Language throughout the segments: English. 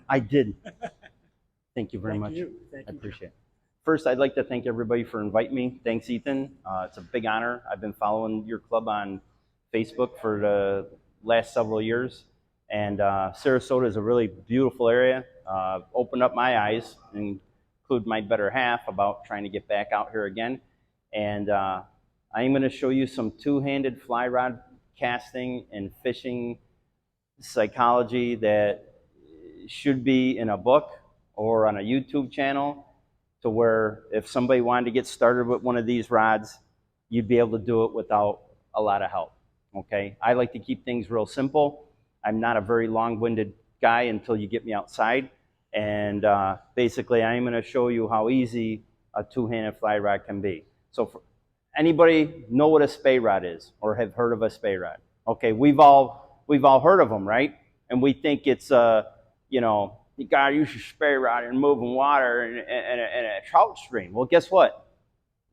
I did. Thank you very much. Thank I you. appreciate it. First, I'd like to thank everybody for inviting me. Thanks, Ethan. It's a big honor. I've been following your club on Facebook for the last several years. And Sarasota is a really beautiful area. Opened up my eyes, and include my better half, about trying to get back out here again. And I am going to show you some two-handed fly rod casting and fishing psychology that should be in a book or on a YouTube channel, to where if somebody wanted to get started with one of these rods, you'd be able to do it without a lot of help. Okay? I like to keep things real simple. I'm not a very long-winded guy until you get me outside. And basically, I'm going to show you how easy a two-handed fly rod can be. So for anybody know what a Spey Rod is, or have heard of a Spey Rod? Okay, we've all heard of them, right? And we think it's you gotta use your Spey Rod in moving water in a trout stream. Well, guess what?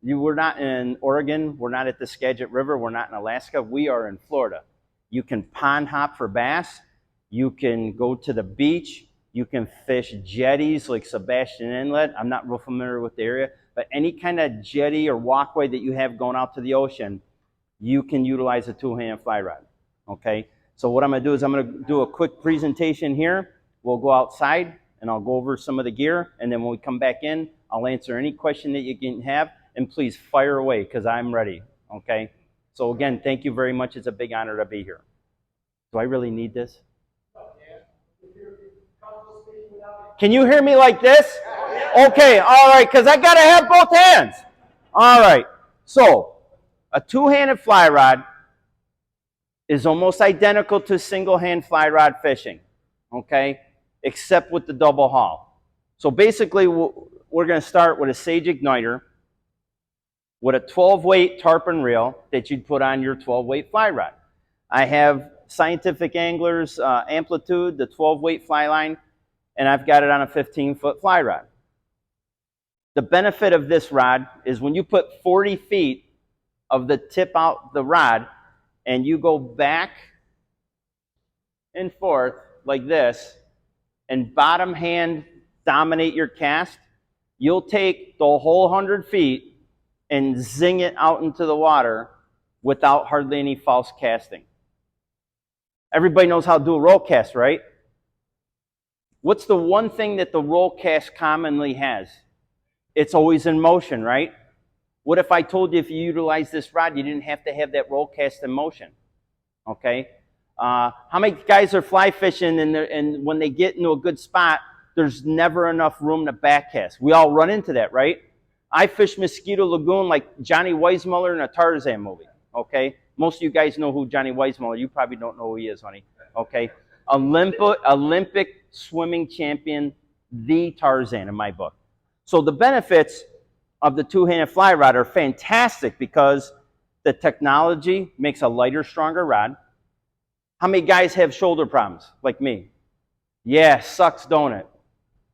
We're not in Oregon. We're not at the Skagit River. We're not in Alaska. We are in Florida. You can pond hop for bass. You can go to the beach. You can fish jetties like Sebastian Inlet. I'm not real familiar with the area, but any kind of jetty or walkway that you have going out to the ocean, you can utilize a two-handed fly rod. Okay? So what I'm going to do is I'm going to do a quick presentation here. We'll go outside, and I'll go over some of the gear, and then when we come back in, I'll answer any question that you can have, and please fire away, because I'm ready. Okay? So again, thank you very much. It's a big honor to be here. Do I really need this? Can you hear me like this? Okay, all right, because I got to have both hands. All right, so a two-handed fly rod is almost identical to single-hand fly rod fishing, okay, except with the double haul. So basically, we're going to start with a Sage Igniter with a 12-weight tarpon reel that you'd put on your 12-weight fly rod. I have Scientific Angler's Amplitude, the 12-weight fly line, and I've got it on a 15-foot fly rod. The benefit of this rod is when you put 40 feet of the tip out the rod and you go back and forth like this and bottom hand dominate your cast, you'll take the whole 100 feet and zing it out into the water without hardly any false casting. Everybody knows how to do a roll cast, right? What's the one thing that the roll cast commonly has? It's always in motion, right? What if I told you if you utilize this rod, you didn't have to have that roll cast in motion? Okay? How many guys are fly fishing and when they get into a good spot, there's never enough room to back cast? We all run into that, right? I fish Mosquito Lagoon like Johnny Weissmuller in a Tarzan movie, okay? Most of you guys know who Johnny Weissmuller. You probably don't know who he is, honey, okay? Olympic swimming champion, the Tarzan in my book. So the benefits of the two-handed fly rod are fantastic because the technology makes a lighter, stronger rod. How many guys have shoulder problems like me? Yeah, sucks, don't it?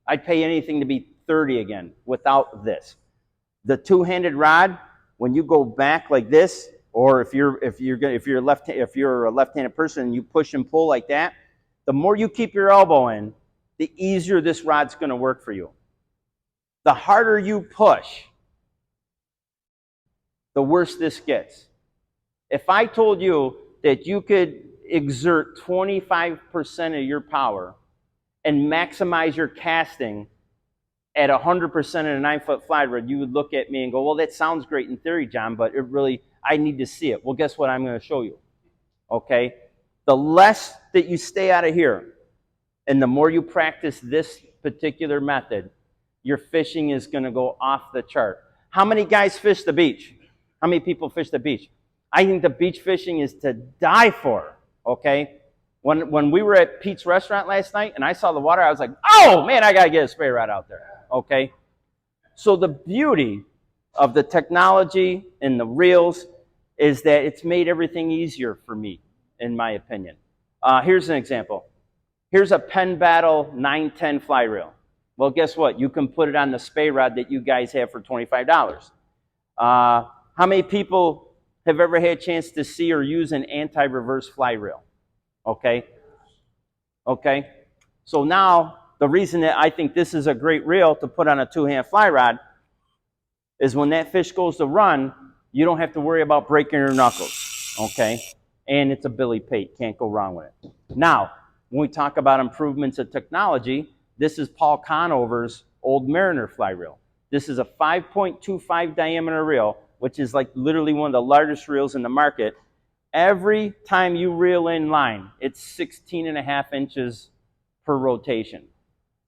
I'd pay anything to be 30 again without this. The two-handed rod, when you go back like this, or if you're a left-handed person and you push and pull like that, the more you keep your elbow in, the easier this rod's going to work for you. The harder you push, the worse this gets. If I told you that you could exert 25% of your power and maximize your casting at 100% in a 9-foot fly rod, you would look at me and go, well, that sounds great in theory, John, but I need to see it. Well, guess what I'm going to show you, okay? The less that you stay out of here and the more you practice this particular method, your fishing is going to go off the chart. How many guys fish the beach? How many people fish the beach? I think the beach fishing is to die for, okay? When we were at Pete's restaurant last night and I saw the water, I was like, oh, man, I got to get a Spey Rod out there, okay? So the beauty of the technology and the reels is that it's made everything easier for me, in my opinion. Here's an example. Here's a Penn Battle 910 fly reel. Well, guess what? You can put it on the Spey Rod that you guys have for $25. How many people have ever had a chance to see or use an anti-reverse fly reel? Okay? Okay? So now, the reason that I think this is a great reel to put on a two-hand fly rod is when that fish goes to run, you don't have to worry about breaking your knuckles, okay? And it's a Billy Pate. Can't go wrong with it. Now, when we talk about improvements of technology, this is Paul Conover's old Mariner fly reel. This is a 5.25 diameter reel, which is like literally one of the largest reels in the market. Every time you reel in line, it's 16.5 inches per rotation.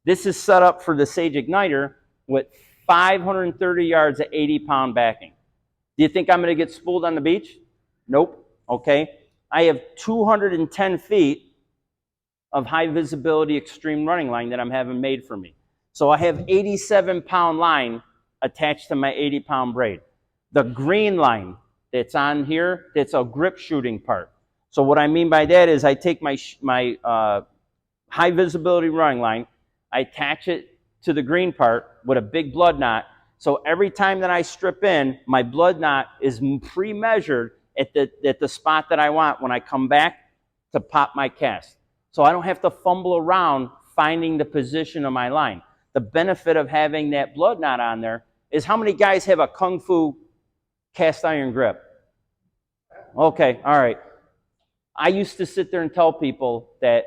This is set up for the Sage Igniter with 530 yards at 80-pound backing. Do you think I'm going to get spooled on the beach? Nope. Okay. I have 210 feet of high visibility extreme running line that I'm having made for me. So I have 87-pound line attached to my 80-pound braid. The green line that's on here, that's a grip shooting part. So what I mean by that is I take my high visibility running line, I attach it to the green part with a big blood knot. So every time that I strip in, my blood knot is pre-measured at the spot that I want when I come back to pop my cast. So I don't have to fumble around finding the position of my line. The benefit of having that blood knot on there is how many guys have a Kung Fu cast iron grip? Okay, all right. I used to sit there and tell people that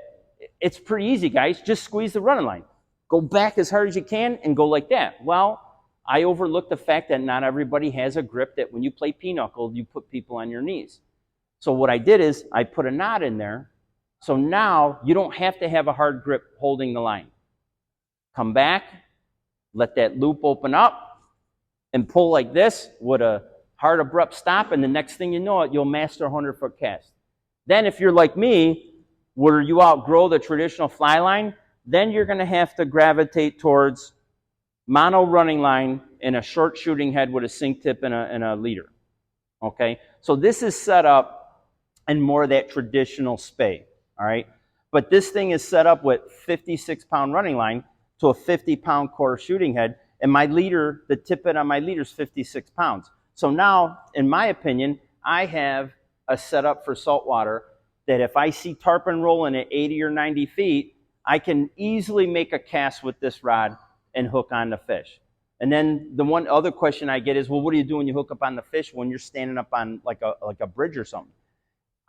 it's pretty easy, guys. Just squeeze the running line. Go back as hard as you can and go like that. Well, I overlooked the fact that not everybody has a grip that when you play pinochle, you put people on your knees. So what I did is I put a knot in there. So now you don't have to have a hard grip holding the line. Come back, let that loop open up, and pull like this with a hard abrupt stop, and the next thing you know it, you'll master a 100-foot cast. Then if you're like me, where you outgrow the traditional fly line, then you're going to have to gravitate towards mono running line and a short shooting head with a sink tip and a leader. Okay? So this is set up in more of that traditional Spey. All right? But this thing is set up with 56-pound running line to a 50-pound core shooting head, and my leader, the tippet on my leader is 56 pounds. So now, in my opinion, I have a setup for saltwater that if I see tarpon rolling at 80 or 90 feet, I can easily make a cast with this rod and hook on the fish. And then the one other question I get is, well, what do you do when you hook up on the fish when you're standing up on like a bridge or something?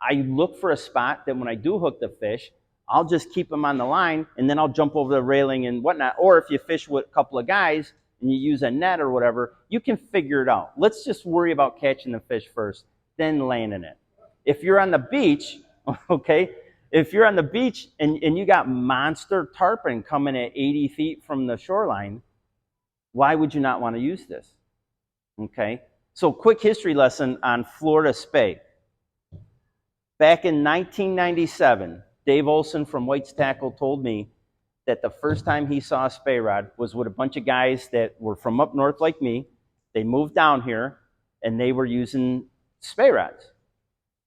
I look for a spot that when I do hook the fish, I'll just keep them on the line, and then I'll jump over the railing and whatnot. Or if you fish with a couple of guys and you use a net or whatever, you can figure it out. Let's just worry about catching the fish first, then landing it. If you're on the beach, okay, if you're on the beach and you got monster tarpon coming at 80 feet from the shoreline, why would you not want to use this? Okay, so quick history lesson on Florida Spey. Back in 1997, Dave Olson from White's Tackle told me that the first time he saw a Spey Rod was with a bunch of guys that were from up north like me. They moved down here, and they were using Spey Rods.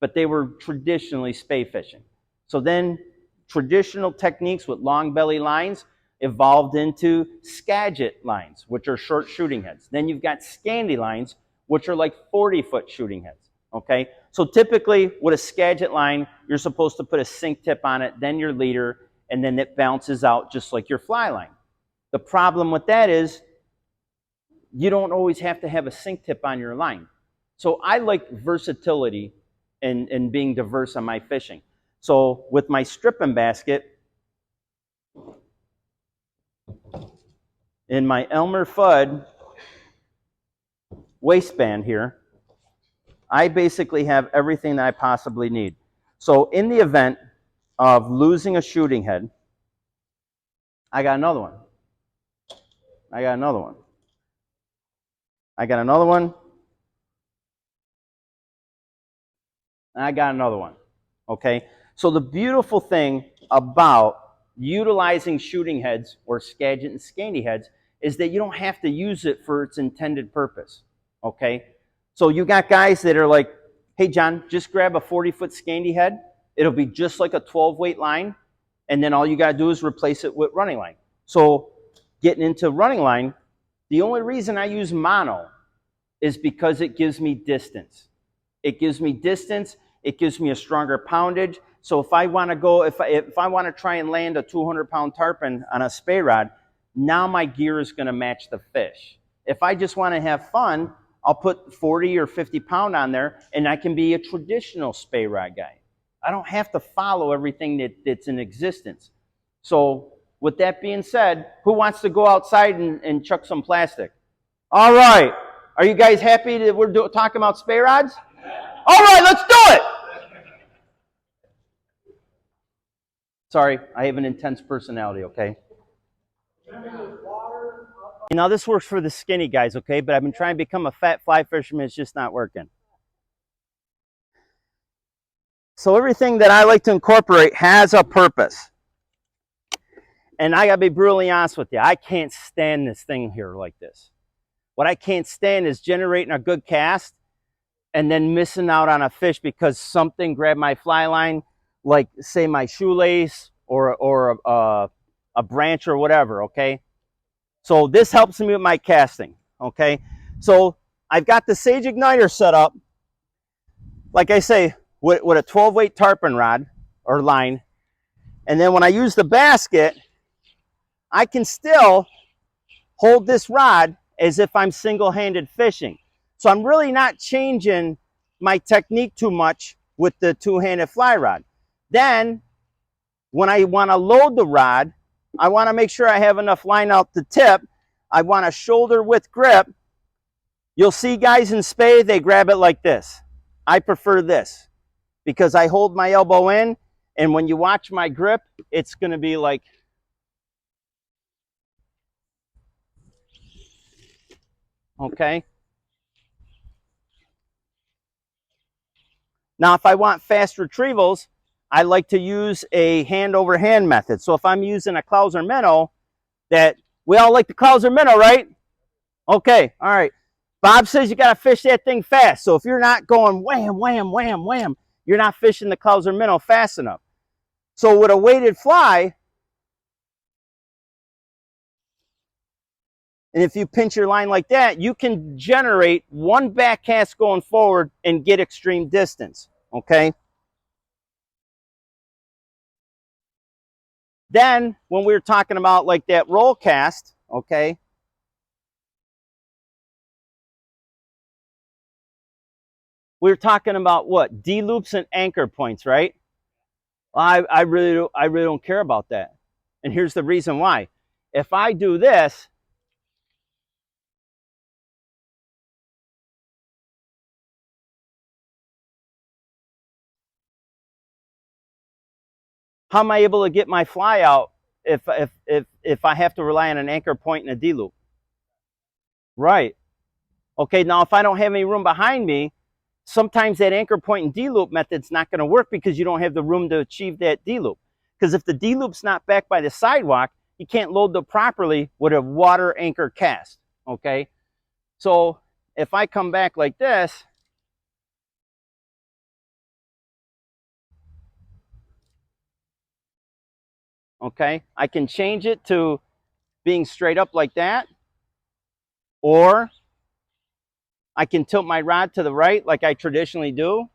But they were traditionally Spey fishing. So then traditional techniques with long belly lines evolved into Skagit lines, which are short shooting heads. Then you've got Scandi lines, which are like 40-foot shooting heads. Okay, so typically with a Skagit line, you're supposed to put a sink tip on it, then your leader, and then it bounces out just like your fly line. The problem with that is you don't always have to have a sink tip on your line. So I like versatility and being diverse on my fishing. So with my stripping basket, in my Elmer Fudd waistband here, I basically have everything that I possibly need. So in the event of losing a shooting head, I got another one. I got another one. I got another one. And I got another one. Okay? So the beautiful thing about utilizing shooting heads or Skagit and Scandi heads is that you don't have to use it for its intended purpose. Okay? So you got guys that are like, hey, John, just grab a 40-foot Scandi head. It'll be just like a 12-weight line, and then all you got to do is replace it with running line. So getting into running line, the only reason I use mono is because it gives me distance. It gives me distance. It gives me a stronger poundage. So if I want to go, if I want to try and land a 200-pound tarpon on a spey rod, now my gear is going to match the fish. If I just want to have fun, I'll put 40 or 50 pound on there, and I can be a traditional spey rod guy. I don't have to follow everything that's in existence. So with that being said, who wants to go outside and chuck some plastic? All right. Are you guys happy that we're talking about spey rods? All right, let's do it. Sorry, I have an intense personality, okay? Now this works for the skinny guys, okay? But I've been trying to become a fat fly fisherman. It's just not working. So everything that I like to incorporate has a purpose. And I gotta be brutally honest with you, I can't stand this thing here like this. What I can't stand is generating a good cast and then missing out on a fish because something grabbed my fly line, like say my shoelace or a branch or whatever, okay? So this helps me with my casting, okay? So I've got the Sage Igniter set up, like I say, with a 12-weight tarpon rod or line. And then when I use the basket, I can still hold this rod as if I'm single-handed fishing. So I'm really not changing my technique too much with the two-handed fly rod. Then when I want to load the rod, I want to make sure I have enough line out the tip. I want a shoulder width grip. You'll see guys in spey, they grab it like this. I prefer this because I hold my elbow in, and when you watch my grip, it's going to be like, okay? Now, if I want fast retrievals, I like to use a hand-over-hand method. So if I'm using a Clouser minnow, that we all like the Clouser minnow, right? Okay, all right. Bob says you got to fish that thing fast. So if you're not going wham, wham, wham, wham, you're not fishing the Clouser minnow fast enough. So with a weighted fly, and if you pinch your line like that, you can generate one back cast going forward and get extreme distance, okay? Then, when we were talking about like that roll cast, okay, we were talking about what? D-loops and anchor points, right? I really don't care about that. And here's the reason why. If I do this, how am I able to get my fly out if I have to rely on an anchor point and a D-loop? Right. Okay, now if I don't have any room behind me, sometimes that anchor point and D-loop method's not going to work because you don't have the room to achieve that D-loop. Because if the D-loop's not back by the sidewalk, you can't load them properly with a water anchor cast, okay? So if I come back like this, okay, I can change it to being straight up like that, or I can tilt my rod to the right like I traditionally do.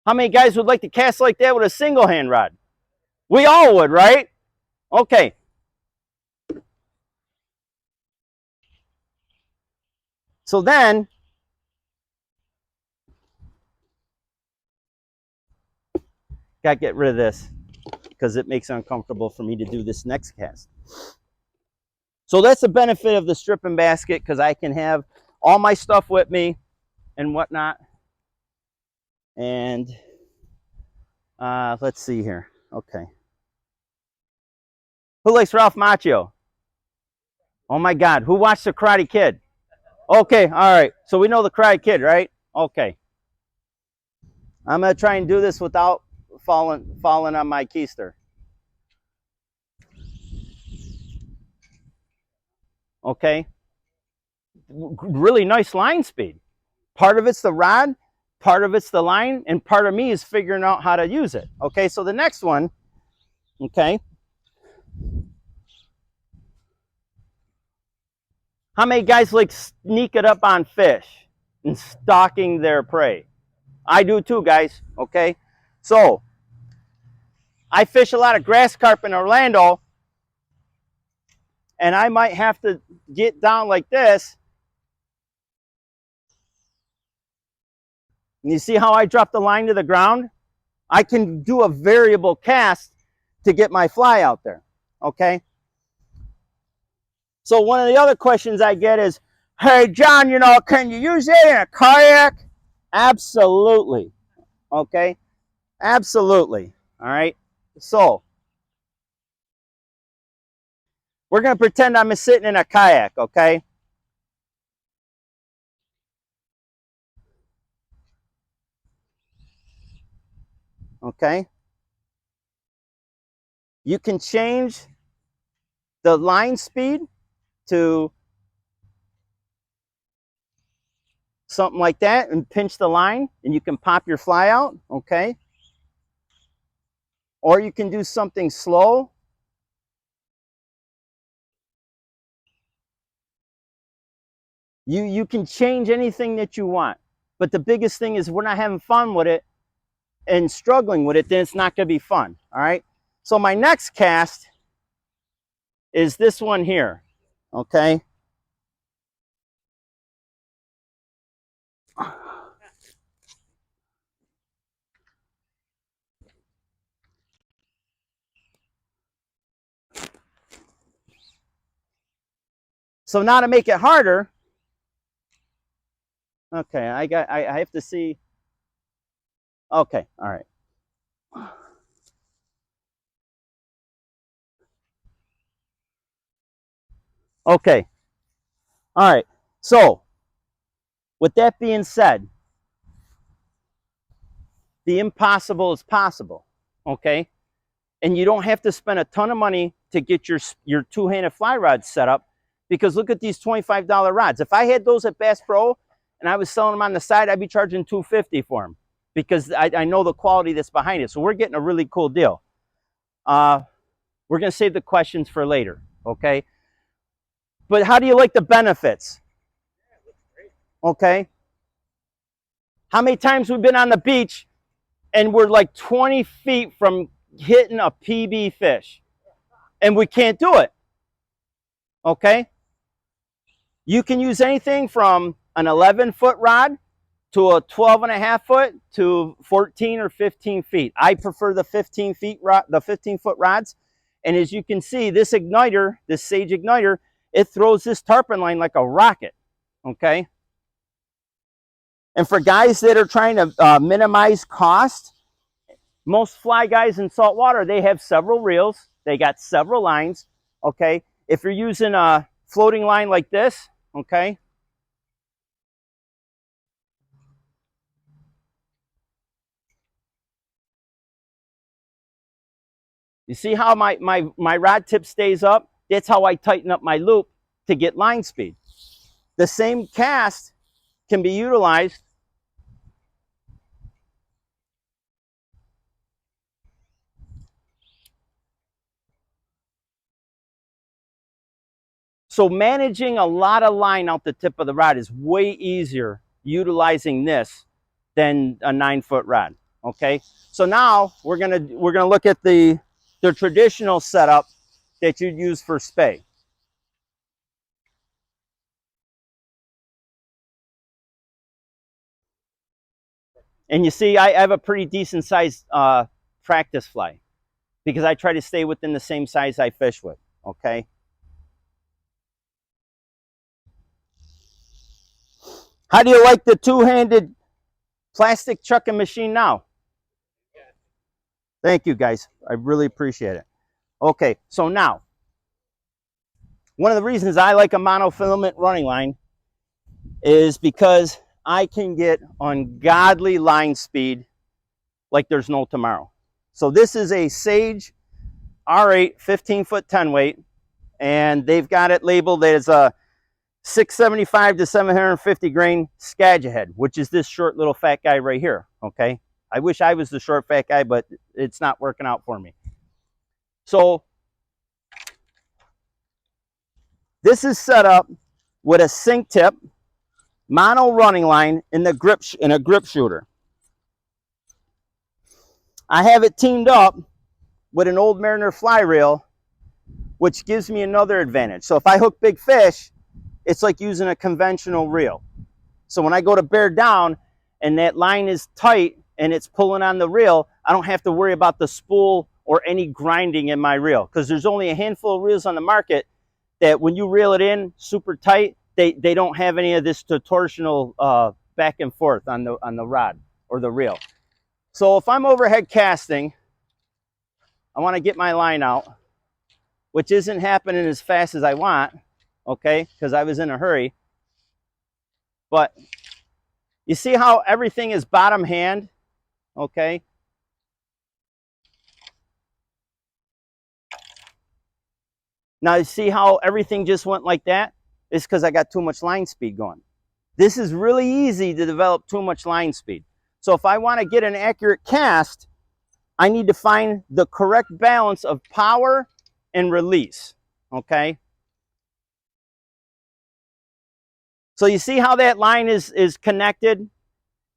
How many guys would like to cast like that with a single hand rod? We all would, right? Okay. So then, got to get rid of this because it makes it uncomfortable for me to do this next cast. So that's the benefit of the stripping basket because I can have all my stuff with me and whatnot. And let's see here. Okay. Who likes Ralph Macchio? Oh my God. Who watched The Karate Kid? Okay. All right. So we know The Karate Kid, right? Okay. I'm going to try and do this without falling on my keister. Okay. Really nice line speed. Part of it's the rod, part of it's the line, and part of me is figuring out how to use it. Okay, so the next one, okay. How many guys like sneak it up on fish? and stalking their prey. I do too, guys, okay? So, I fish a lot of grass carp in Orlando, and I might have to get down like this. And you see how I drop the line to the ground? I can do a variable cast to get my fly out there, okay? So one of the other questions I get is, hey, John, you know, can you use it in a kayak? Absolutely, okay? Absolutely, all right? So we're going to pretend I'm sitting in a kayak, okay? Okay? You can change the line speed to something like that and pinch the line, and you can pop your fly out, okay? Or you can do something slow. You can change anything that you want. But the biggest thing is we're not having fun with it and struggling with it, then it's not going to be fun, all right? So my next cast is this one here, okay? So now to make it harder, okay, I have to see, okay, all right. Okay, all right, so with that being said, the impossible is possible, okay? And you don't have to spend a ton of money to get your two-handed fly rod set up, because look at these $25 rods. If I had those at Bass Pro and I was selling them on the side, I'd be charging $250 for them, because I know the quality that's behind it. So we're getting a really cool deal. We're going to save the questions for later, okay? But how do you like the benefits? Okay? How many times we've been on the beach and we're like 20 feet from hitting a PB fish, and we can't do it, okay? You can use anything from an 11-foot rod to a 12.5 foot to 14 or 15 feet. I prefer the 15-foot rods. And as you can see, this igniter, this Sage igniter, it throws this tarpon line like a rocket, okay? And for guys that are trying to minimize cost, most fly guys in saltwater, they have several reels. They got several lines, okay? If you're using a floating line like this, okay? You see how my rod tip stays up? That's how I tighten up my loop to get line speed. The same cast can be utilized so managing a lot of line out the tip of the rod is way easier utilizing this than a 9-foot rod, okay? So now we're gonna look at the traditional setup that you'd use for Spey. And you see, I have a pretty decent sized practice fly, because I try to stay within the same size I fish with, okay? How do you like the two-handed plastic chucking machine now? Thank you, guys. I really appreciate it. Okay, so now, one of the reasons I like a monofilament running line is because I can get ungodly line speed like there's no tomorrow. So this is a Sage R8 15-foot 10 weight, and they've got it labeled as a 675 to 750 grain Skagit head, which is this short little fat guy right here, okay? I wish I was the short fat guy, but it's not working out for me. So this is set up with a sink tip, mono running line in a grip shooter. I have it teamed up with an Old Mariner fly reel, which gives me another advantage. So if I hook big fish, it's like using a conventional reel. So when I go to bear down and that line is tight and it's pulling on the reel, I don't have to worry about the spool or any grinding in my reel, because there's only a handful of reels on the market that when you reel it in super tight, they don't have any of this torsional back and forth on the rod or the reel. So if I'm overhead casting, I want to get my line out, which isn't happening as fast as I want, okay, because I was in a hurry. But you see how everything is bottom hand, okay? Now you see how everything just went like that? It's because I got too much line speed going. This is really easy to develop too much line speed. So if I want to get an accurate cast, I need to find the correct balance of power and release, okay? So you see how that line is connected?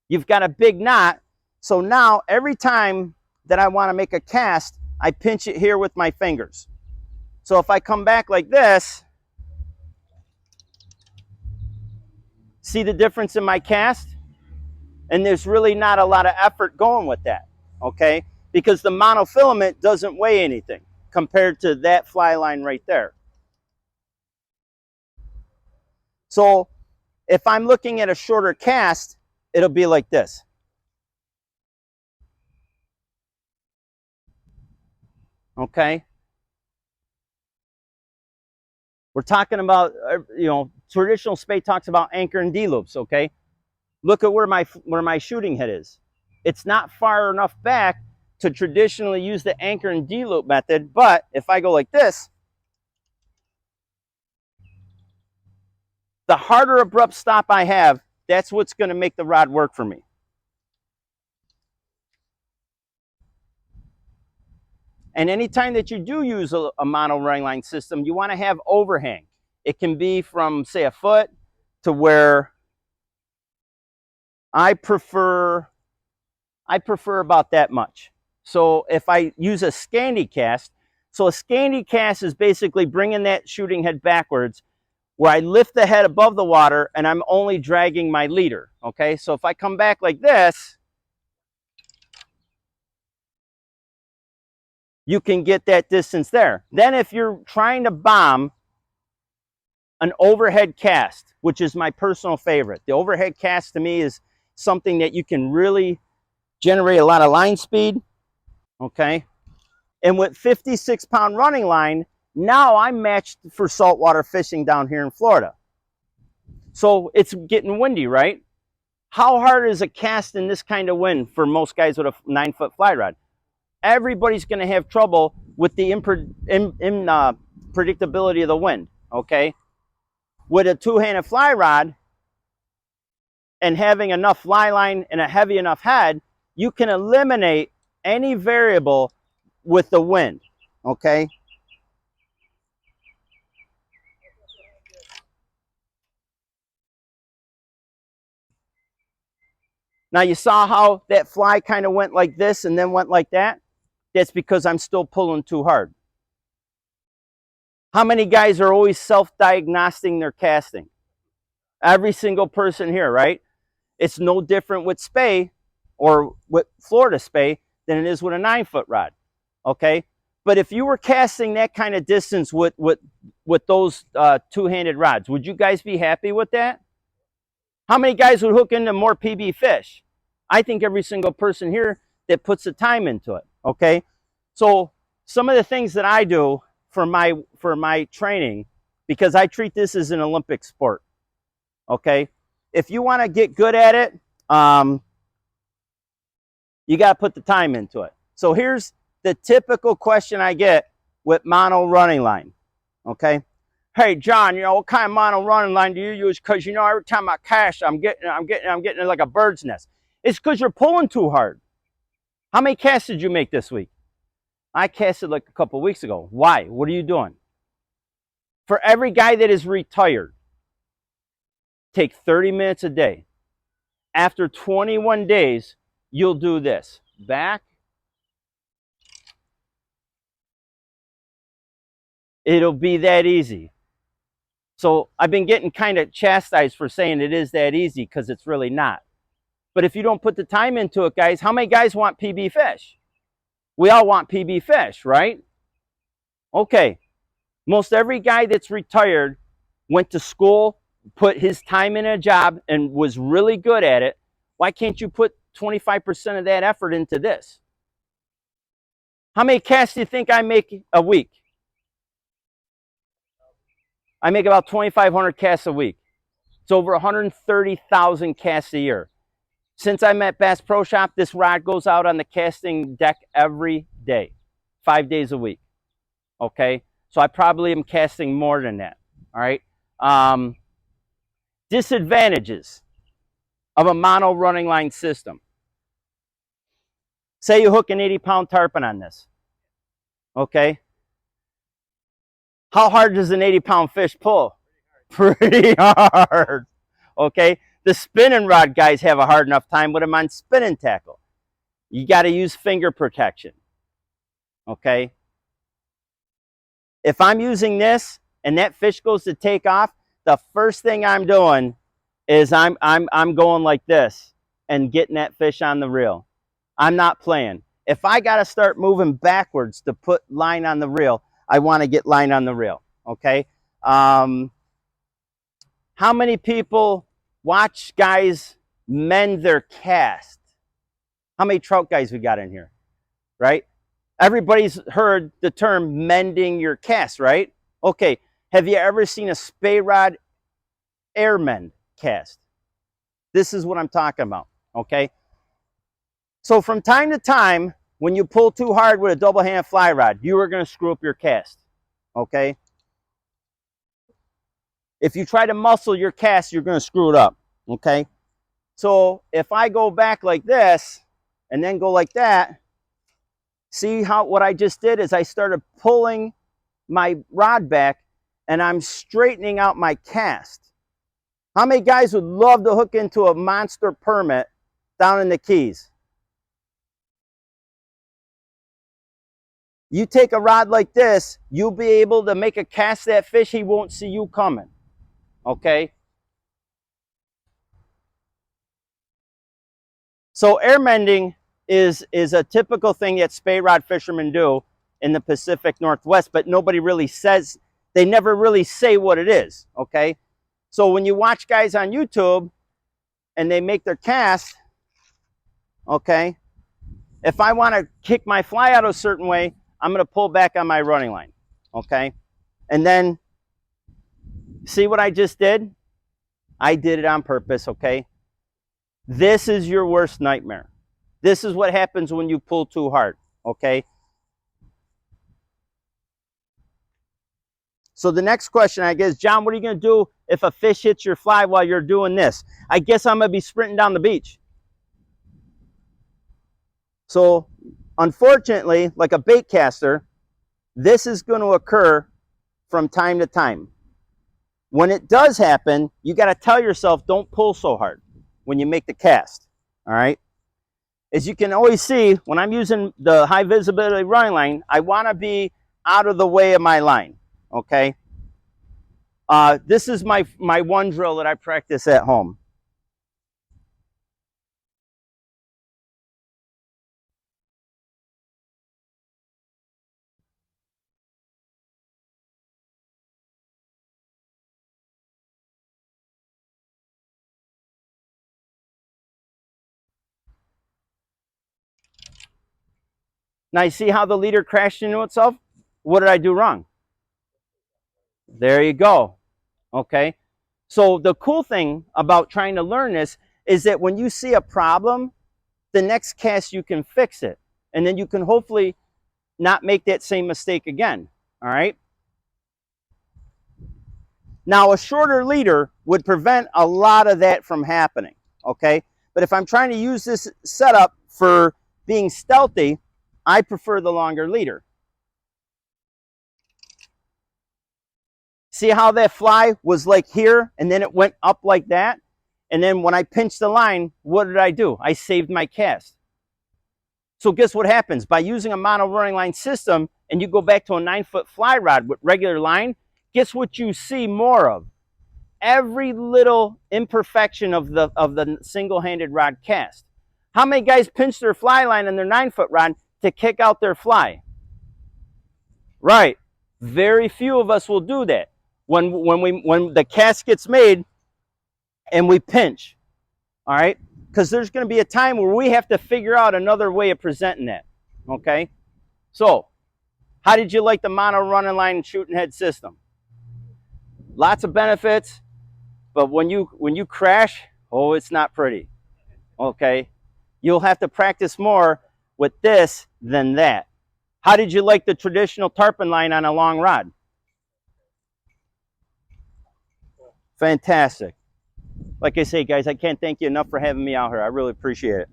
You've got a big knot. So now every time that I want to make a cast, I pinch it here with my fingers. So if I come back like this, see the difference in my cast? And there's really not a lot of effort going with that, okay? Because the monofilament doesn't weigh anything compared to that fly line right there. So if I'm looking at a shorter cast, it'll be like this. Okay? We're talking about, traditional Spey talks about anchor and D-loops, okay? Look at where my shooting head is. It's not far enough back to traditionally use the anchor and D-loop method, but if I go like this, the harder abrupt stop I have, that's what's going to make the rod work for me. And anytime that you do use a mono running line system, you want to have overhang. It can be from, say, a foot to where I prefer about that much. So if I use a Scandi cast, so a Scandi cast is basically bringing that shooting head backwards, where I lift the head above the water and I'm only dragging my leader, okay? So if I come back like this, you can get that distance there. Then if you're trying to bomb an overhead cast, which is my personal favorite, the overhead cast to me is something that you can really generate a lot of line speed, okay? And with 56-pound running line, now I'm matched for saltwater fishing down here in Florida. So it's getting windy, right? How hard is a cast in this kind of wind for most guys with a 9-foot fly rod? Everybody's going to have trouble with the predictability of the wind, okay? With a two-handed fly rod and having enough fly line and a heavy enough head, you can eliminate any variable with the wind, okay? Now you saw how that fly kind of went like this and then went like that? That's because I'm still pulling too hard. How many guys are always self-diagnosing their casting? Every single person here, right? It's no different with Spey or with Florida Spey than it is with a 9-foot rod, okay? But if you were casting that kind of distance with those two-handed rods, would you guys be happy with that? How many guys would hook into more PB fish? I think every single person here that puts the time into it, okay? So some of the things that I do for my training, because I treat this as an Olympic sport, okay? If you want to get good at it, you got to put the time into it. So here's the typical question I get with mono running line, okay? Hey, John, what kind of mono running line do you use? Because, every time I cast, I'm getting like a bird's nest. It's because you're pulling too hard. How many casts did you make this week? I casted like a couple weeks ago. Why? What are you doing? For every guy that is retired, take 30 minutes a day. After 21 days, you'll do this. Back. It'll be that easy. So I've been getting kind of chastised for saying it is that easy because it's really not. But if you don't put the time into it, guys, how many guys want PB fish? We all want PB fish, right? Okay. Most every guy that's retired went to school, put his time in a job, and was really good at it. Why can't you put 25% of that effort into this? How many casts do you think I make a week? I make about 2,500 casts a week. It's over 130,000 casts a year. Since I'm at Bass Pro Shop, this rod goes out on the casting deck every day, 5 days a week. Okay? So I probably am casting more than that. All right? Disadvantages of a mono running line system. Say you hook an 80-pound tarpon on this. Okay? How hard does an 80-pound fish pull? Pretty hard. Okay? The spinning rod guys have a hard enough time with them on spinning tackle. You got to use finger protection. Okay? If I'm using this and that fish goes to take off, the first thing I'm doing is I'm going like this and getting that fish on the reel. I'm not playing. If I got to start moving backwards to put line on the reel, I want to get line on the reel. Okay? How many people watch guys mend their cast? How many trout guys we got in here? Right? Everybody's heard the term mending your cast, right? Okay. Have you ever seen a Spey Rod air mend cast? This is what I'm talking about. Okay? So from time to time, when you pull too hard with a double hand fly rod, you are going to screw up your cast. Okay? If you try to muscle your cast, you're going to screw it up. Okay? So if I go back like this and then go like that, see how what I just did is I started pulling my rod back and I'm straightening out my cast. How many guys would love to hook into a monster permit down in the Keys? You take a rod like this, you'll be able to make a cast that fish, he won't see you coming. Okay? So air mending is a typical thing that Spey Rod fishermen do in the Pacific Northwest, but nobody really says, they never really say what it is. Okay? So when you watch guys on YouTube and they make their cast, okay, if I want to kick my fly out a certain way, I'm going to pull back on my running line, okay? And then, see what I just did? I did it on purpose, okay? This is your worst nightmare. This is what happens when you pull too hard, okay? So the next question, I guess, John, what are you going to do if a fish hits your fly while you're doing this? I guess I'm going to be sprinting down the beach. So, unfortunately, like a bait caster, this is going to occur from time to time. When it does happen, you got to tell yourself, don't pull so hard when you make the cast. All right? As you can always see, when I'm using the high visibility running line, I want to be out of the way of my line. Okay? This is my one drill that I practice at home. Now you see how the leader crashed into itself? What did I do wrong? There you go. Okay? So the cool thing about trying to learn this is that when you see a problem, the next cast you can fix it. And then you can hopefully not make that same mistake again. All right? Now a shorter leader would prevent a lot of that from happening. Okay? But if I'm trying to use this setup for being stealthy, I prefer the longer leader. See how that fly was like here and then it went up like that? And then when I pinched the line, what did I do? I saved my cast. So guess what happens? By using a mono running line system and you go back to a 9-foot fly rod with regular line, guess what you see more of? Every little imperfection of the single-handed rod cast. How many guys pinch their fly line on their 9-foot rod to kick out their fly? Right. Very few of us will do that. When the cast gets made and we pinch, all right? Because there's going to be a time where we have to figure out another way of presenting that, okay? So, how did you like the mono running line shooting head system? Lots of benefits, but when you crash, oh, it's not pretty, okay? You'll have to practice more with this than that. How did you like the traditional tarpon line on a long rod? Fantastic. Like I say, guys, I can't thank you enough for having me out here. I really appreciate it.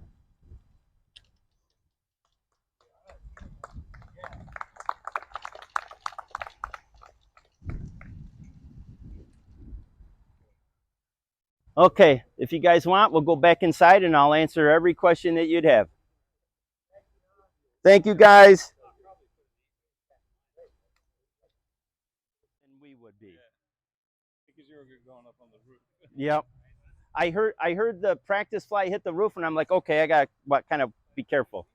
Okay, if you guys want, we'll go back inside and I'll answer every question that you'd have. Thank you, guys. And we would be. Because you were going up on the roof. Yep. I heard the practice fly hit the roof, and I'm like, okay, I got what kind of be careful.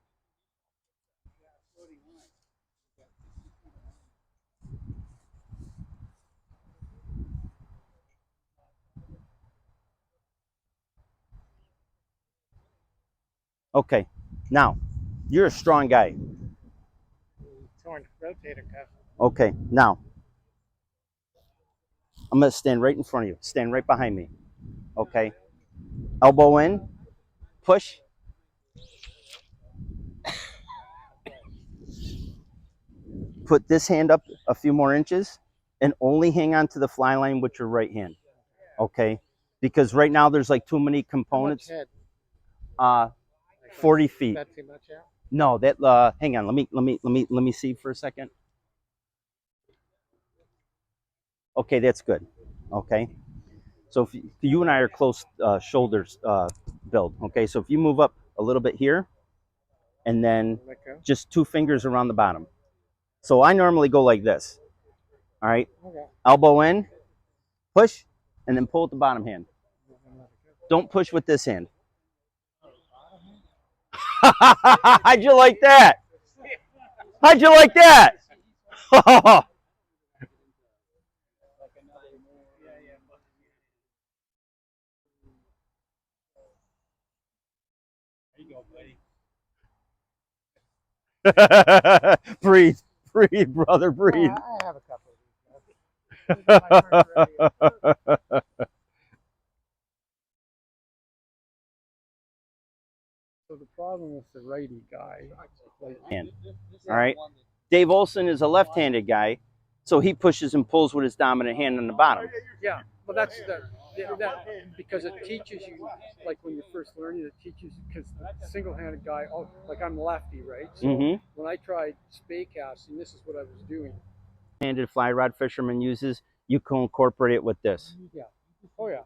Okay, now you're a strong guy. Torn rotator cuff. Okay, now I'm gonna stand right in front of you. Stand right behind me. Okay, elbow in, push. Put this hand up a few more inches and only hang on to the fly line with your right hand. Okay, because right now there's like too many components. 40 feet. Is that too much out? No, that hang on, let me see for a second. Okay, that's good. Okay, so if you and I are close shoulders build. Okay, so if you move up a little bit here and then just 2 fingers around the bottom. So I normally go like this. All right, Okay. elbow in, push, and then pull with the bottom hand. Don't push with this hand. How'd you like that? How'd you like that? Breathe, breathe, brother, breathe. I have a couple of these. This is my first rodeo. So the problem with the righty guy, Hand. All right. Dave Olson is a left-handed guy, so he pushes and pulls with his dominant hand on the bottom. yeah, well that's that because it teaches you, like when you're first learning, it teaches you, because the single-handed guy, like I'm lefty, right? So when I tried spey casting, this is what I was doing. Handed fly rod fisherman uses, you can incorporate it with this. Yeah. Oh yeah.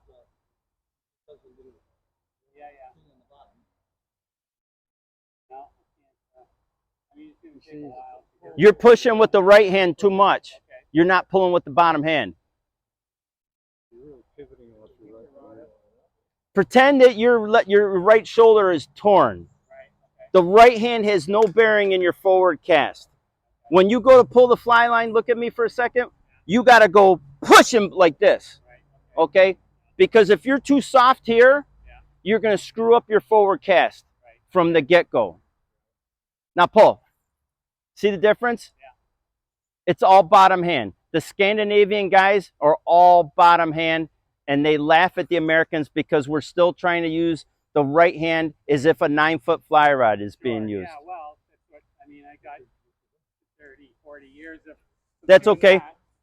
You're pushing with the right hand too much. You're not pulling with the bottom hand. Pretend that your right shoulder is torn. The right hand has no bearing in your forward cast. When you go to pull the fly line, look at me for a second, you got to go push him like this, okay? Because if you're too soft here, you're going to screw up your forward cast from the get-go. Now pull. See the difference? It's all bottom hand. The Scandinavian guys are all bottom hand, and they laugh at the Americans because we're still trying to use the right hand as if a 9-foot fly rod is being used. Yeah, well, that's what, I mean, I got 30, 40 years of that's okay.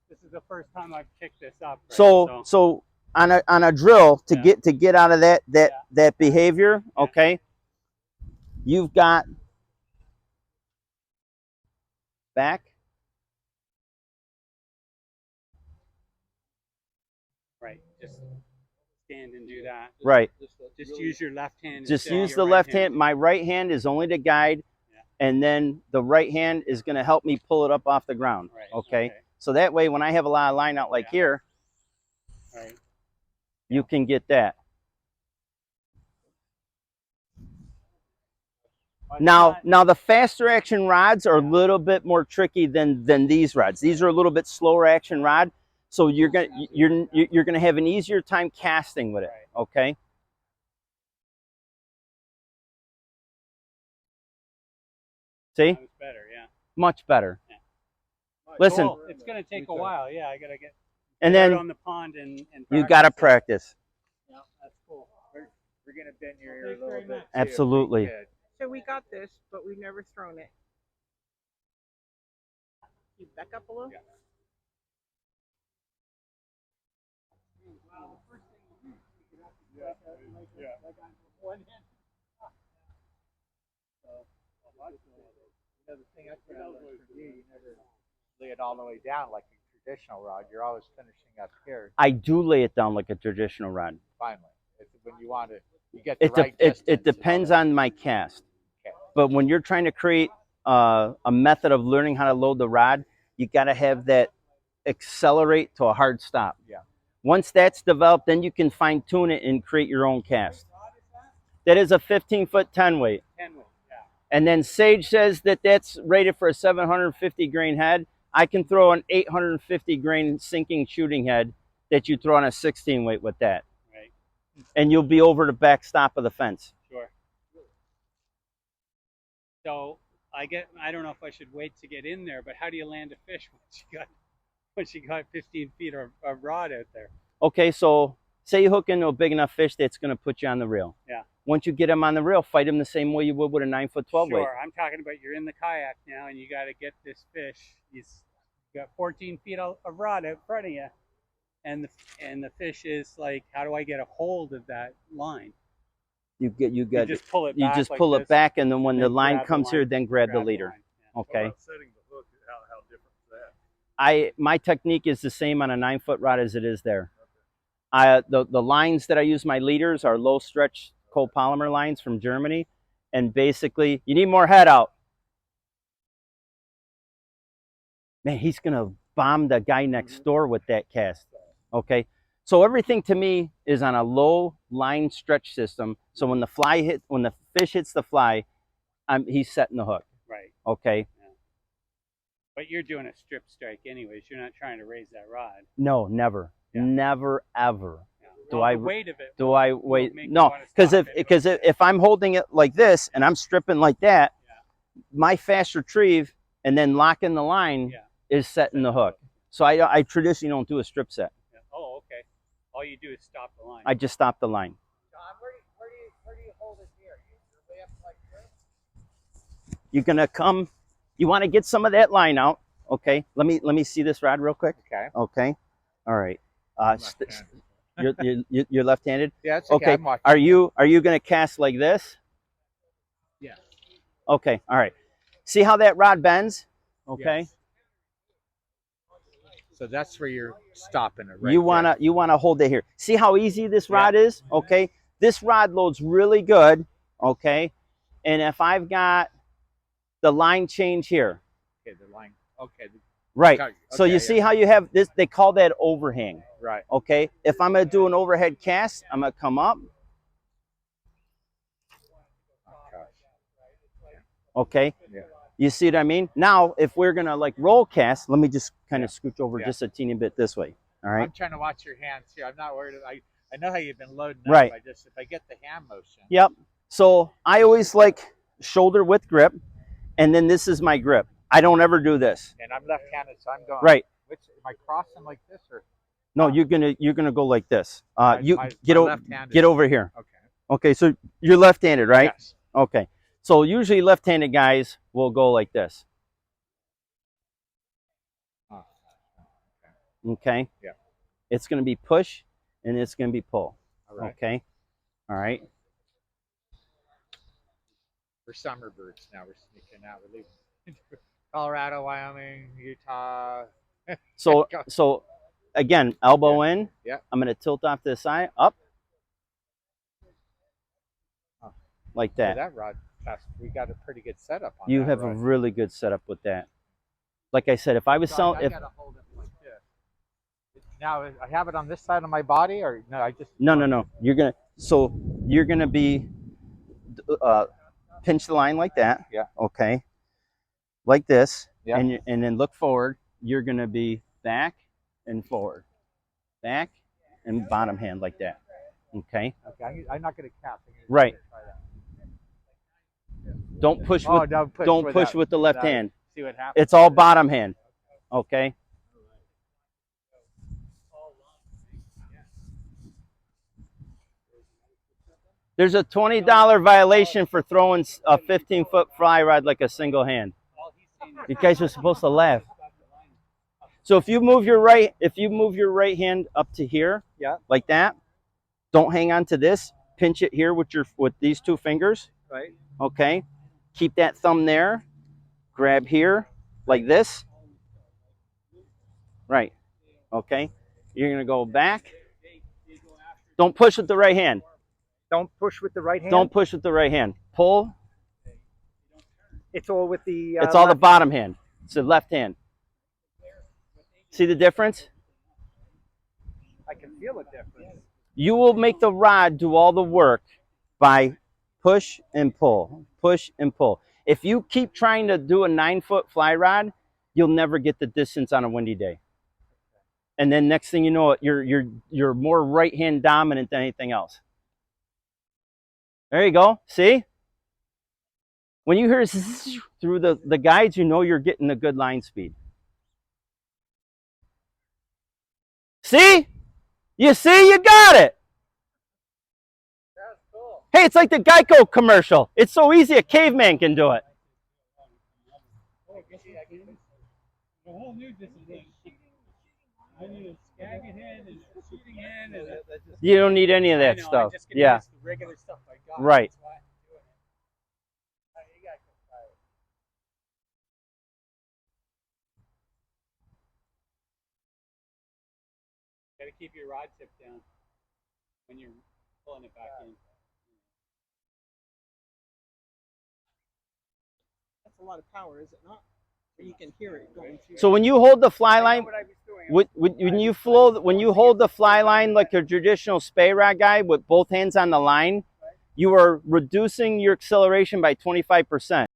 This is the first time I've kicked this up. Right? So on a drill to get out of that behavior, okay, you've got back, hand and do that. Right. Just use your left hand. Just instead of use your the right left hand. My right hand is only to guide, and then the right hand is going to help me pull it up off the ground. Right. Okay? So that way, when I have a lot of line out like here, Right. you can get that. Now the faster action rods are a little bit more tricky than these rods. These are a little bit slower action rod, so you're gonna have an easier time casting with it. Okay. See? That was better, yeah. Much better. Yeah. Listen. Cool. It's gonna take a while. Yeah, I gotta get. And then on the pond and you gotta practice. Yeah, that's cool. We're gonna bend your ear a little bit. Absolutely. So we got this, but we've never thrown it. You back up a little? Yeah. The thing I learned from you, you never lay it all the way down like a traditional rod. You're always finishing up here. I do lay it down like a traditional rod. Finally, it's when you want to, you get the right distance. It depends on my cast. Okay. But when you're trying to create a method of learning how to load the rod, you got to have that accelerate to a hard stop. Yeah. Once that's developed, then you can fine tune it and create your own cast. That is a 15-foot 10 weight. 10 weight, yeah. And then Sage says that that's rated for a 750 grain head. I can throw an 850 grain sinking shooting head that you throw on a 16 weight with that. Right. And you'll be over the backstop of the fence. Sure. So I don't know if I should wait to get in there, but how do you land a fish once you got 15 feet of rod out there? Okay, so say you hook into a big enough fish that's going to put you on the reel. Yeah. Once you get him on the reel, fight him the same way you would with a 9-foot 12 weight. Sure, I'm talking about you're in the kayak now and you got to get this fish. He's got 14 feet of rod out front of you, and the fish is like, how do I get a hold of that line? You just pull it back. You just like pull this, it back, and then when the line grab comes here, then grab the line. leader. Yeah. Okay. Setting the hook, how different is that? My technique is the same on a 9-foot rod as it is there. The lines that I use my leaders are low stretch copolymer lines from Germany, and basically you need more head out. Man, he's gonna bomb the guy next door with that cast. Okay, so everything to me is on a low line stretch system. So when the fish hits the fly, he's setting the hook. Right. Okay. Yeah. But you're doing a strip strike anyways. You're not trying to raise that rod. No, never. Yeah. Never ever. Yeah. Do well, I the weight of it? Do I wait? Make you No, wanna because stop it. if I'm holding it like this and I'm stripping like that, Yeah. my fast retrieve and then locking the line is setting the hook. So I traditionally don't do a strip set. Yeah. Oh, okay. All you do is stop the line. I just stop the line. John, where do you hold it here? You're way up like this? You're gonna come. You want to get some of that line out. Okay. Let me see this rod real quick. Okay. Okay. All right. You're left-handed. Yeah, it's okay. Okay. Are you gonna cast like this? Yeah. Okay. All right. See how that rod bends? Okay. Yes. So that's where you're stopping it, right? You wanna hold it here. See how easy this rod is? Okay. This rod loads really good. Okay. And if I've got the line change here. Okay, the line. Okay. Right. Okay, So you see how you have this? They call that overhang. Right. Okay. If I'm gonna do an overhead cast, I'm gonna come up. Okay. Yeah. You see what I mean? Now, if we're gonna like roll cast, let me just kind of scooch over Yeah. just a teeny bit this way. All right. I'm trying to watch your hands here. I'm not worried. I know how you've been loading up. Right. If I get the hand motion. Yep. So I always like shoulder width grip, and then this is my grip. I don't ever do this. And I'm left-handed, so I'm going. Right. Am I crossing like this or? No, you're gonna go like this. You my get left-handed. over here. Okay. Okay. So you're left-handed, right? Yes. Okay. So usually left-handed guys will go like this. Oh, Okay. Yeah. It's going to be push and it's going to be pull. all right. Okay. All right. We're summer birds now. We're sneaking out. We're leaving Colorado, Wyoming, Utah. So again, elbow in. Yeah. I'm going to tilt off to the side, up, like Yeah, that. that rod, we got a pretty good setup on You that have rod. a really good setup with that. Like I said, if I was So selling, I gotta hold it like this. Now I have it on this side of my body, or no? I just no. You're gonna be pinch the line like that. Yeah. Okay. Like this. Yeah. And then look forward. You're gonna be back and forward, back and bottom hand like that. Okay. Okay, I'm not gonna cast. Right. Don't push Oh, with don't push with the left hand. See what happens. It's all bottom hand. Okay. There's a $20 violation for throwing a 15-foot fly rod like a single hand. You guys are supposed to laugh. So if you move your right hand up to here, Yeah. like that, don't hang on to this. Pinch it here with these two fingers. Right. Okay. Keep that thumb there. Grab here like this. Right. Okay. You're gonna go back. Don't push with the right hand. Don't push with the right hand. Don't push with the right hand. Pull. It's all with the. It's all the bottom hand. It's the left hand. See the difference? I can feel a difference. You will make the rod do all the work by push and pull, push and pull. If you keep trying to do a 9-foot fly rod, you'll never get the distance on a windy day. And then next thing you know, you're more right hand dominant than anything else. There you go. See? When you hear through the guides, you know you're getting a good line speed. See? You see? You got it. That's cool. Hey, it's like the Geico commercial. It's so easy a caveman can do it. The whole new discipline. I need a scagging hand and a shooting hand and You don't need any of that I know, stuff. I'm just gonna Yeah. use the regular stuff I got. Right. That's why I'm doing it. You gotta come try it. Gotta keep your rod tip down when you're pulling it back in. That's a lot of power, is it not? Or you can hear it going through. So when you hold the fly line, What I was doing. when you hold the fly line like a traditional spey rod guy with both hands on the line, you are reducing your acceleration by 25%.